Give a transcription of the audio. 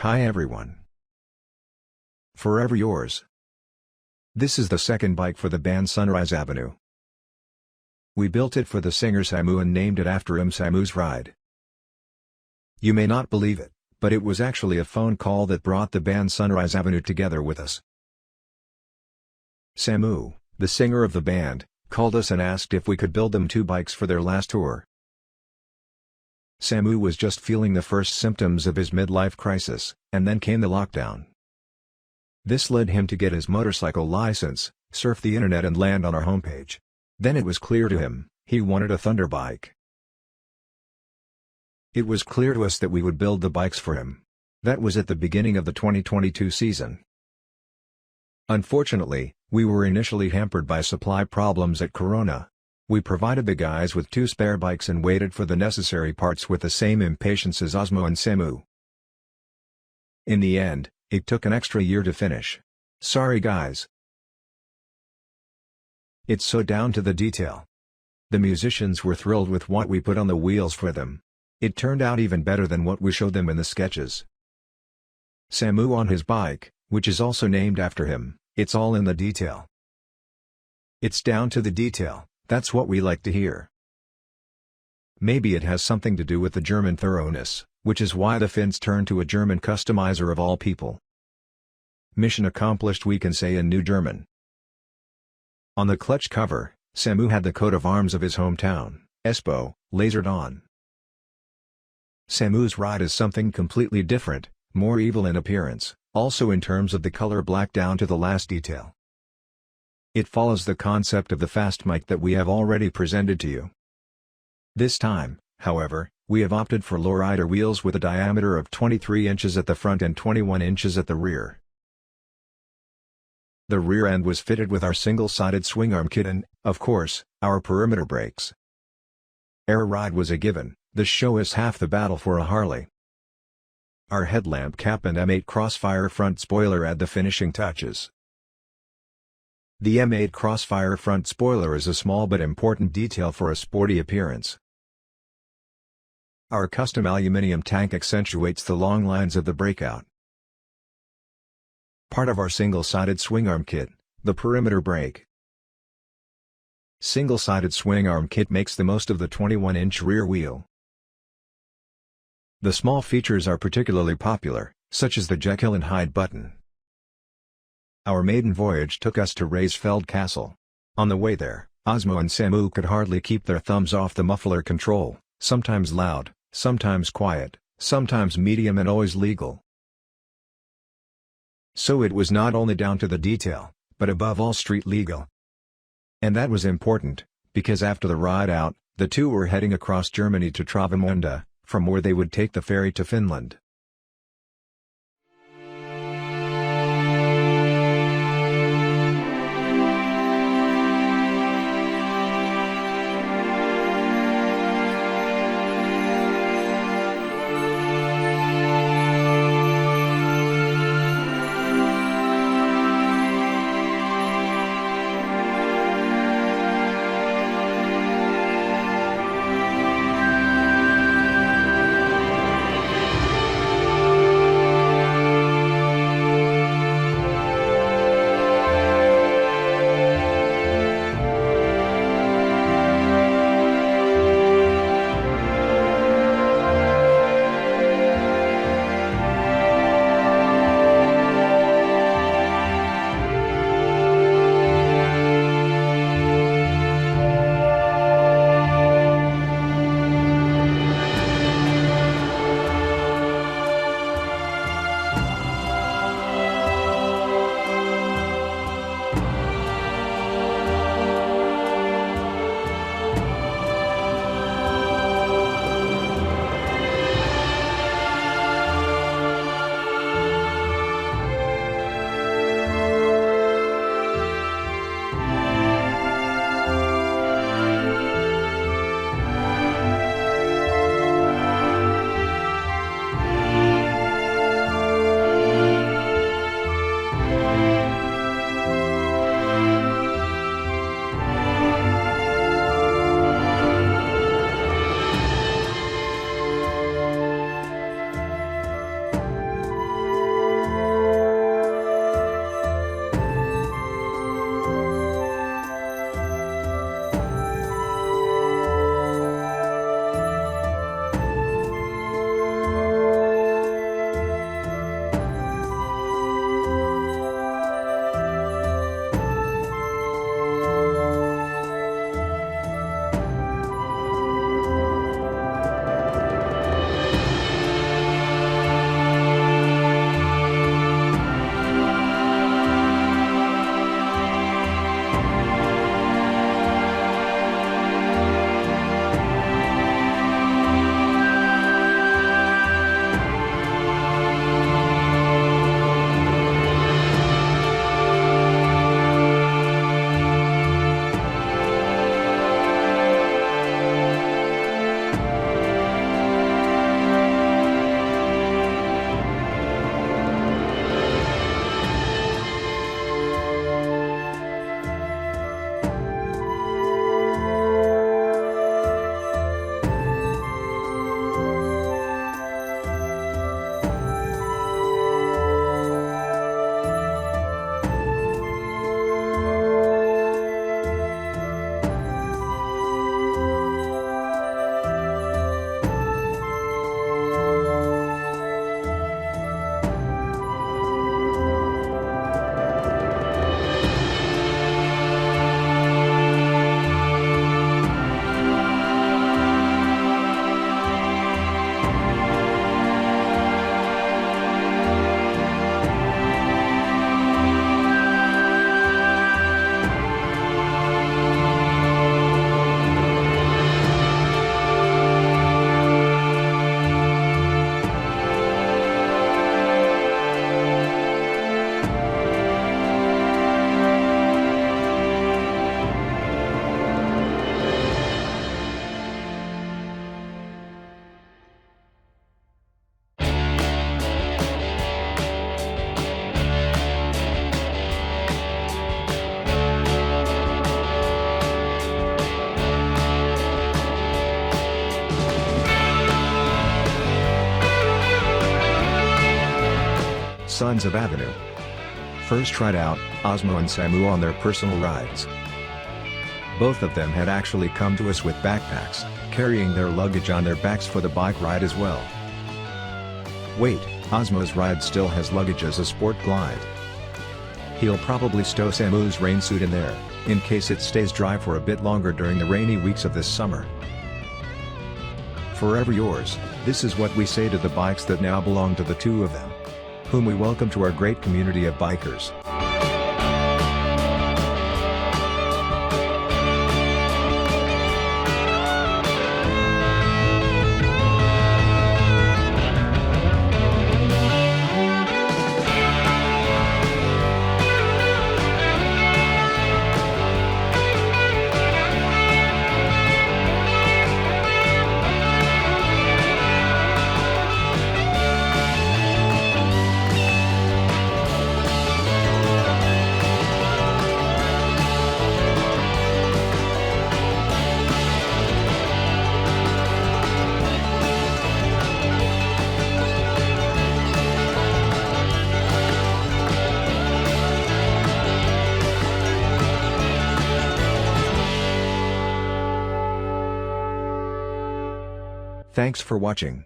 Hi everyone. Forever yours. This is the second bike for the band Sunrise Avenue. We built it for the singer SAMU and named it after him SAMU'S Ride. You may not believe it, but it was actually a phone call that brought the band Sunrise Avenue together with us. SAMU, the singer of the band, called us and asked if we could build them 2 bikes for their last tour. SAMU was just feeling the first symptoms of his midlife crisis, and then came the lockdown. This led him to get his motorcycle license, surf the internet and land on our homepage. Then it was clear to him, he wanted a Thunderbike. It was clear to us that we would build the bikes for him. That was at the beginning of the 2022 season. Unfortunately, we were initially hampered by supply problems at Corona. We provided the guys with 2 spare bikes and waited for the necessary parts with the same impatience as Osmo and SAMU. In the end, it took an extra year to finish. Sorry guys. It's so down to the detail. The musicians were thrilled with what we put on the wheels for them. It turned out even better than what we showed them in the sketches. SAMU on his bike, which is also named after him, it's all in the detail. It's down to the detail. That's what we like to hear. Maybe it has something to do with the German thoroughness, which is why the Finns turned to a German customizer of all people. Mission accomplished, we can say in New German. On the clutch cover, SAMU had the coat of arms of his hometown, Espoo, lasered on. SAMU'S ride is something completely different, more evil in appearance, also in terms of the color black down to the last detail. It follows the concept of the fast mic that we have already presented to you. This time, however, we have opted for Lowrider wheels with a diameter of 23 inches at the front and 21 inches at the rear. The rear end was fitted with our single-sided swingarm kit and, of course, our perimeter brakes. Air ride was a given, the show is half the battle for a Harley. Our headlamp cap and M8 Crossfire front spoiler add the finishing touches. The M8 Crossfire front spoiler is a small but important detail for a sporty appearance. Our custom aluminum tank accentuates the long lines of the Breakout. Part of our single-sided swingarm kit, the perimeter brake. Single-sided swingarm kit makes the most of the 21-inch rear wheel. The small features are particularly popular, such as the Jekill and Hyde button. Our maiden voyage took us to Raisfeld Castle. On the way there, Osmo and SAMU could hardly keep their thumbs off the muffler control, sometimes loud, sometimes quiet, sometimes medium and always legal. So it was not only down to the detail, but above all street legal. And that was important, because after the ride out, the two were heading across Germany to Travemünde, from where they would take the ferry to Finland. Sons of Avenue. First tried out Osmo and Samu on their personal rides. Both of them had actually come to us with backpacks, carrying their luggage on their backs for the bike ride as well. Wait, Osmo's ride still has luggage as a sport glide. He'll probably stow Samu's rain suit in there, in case it stays dry for a bit longer during the rainy weeks of this summer. Forever yours, this is what we say to the bikes that now belong to the two of them, whom we welcome to our great community of bikers. Thanks for watching.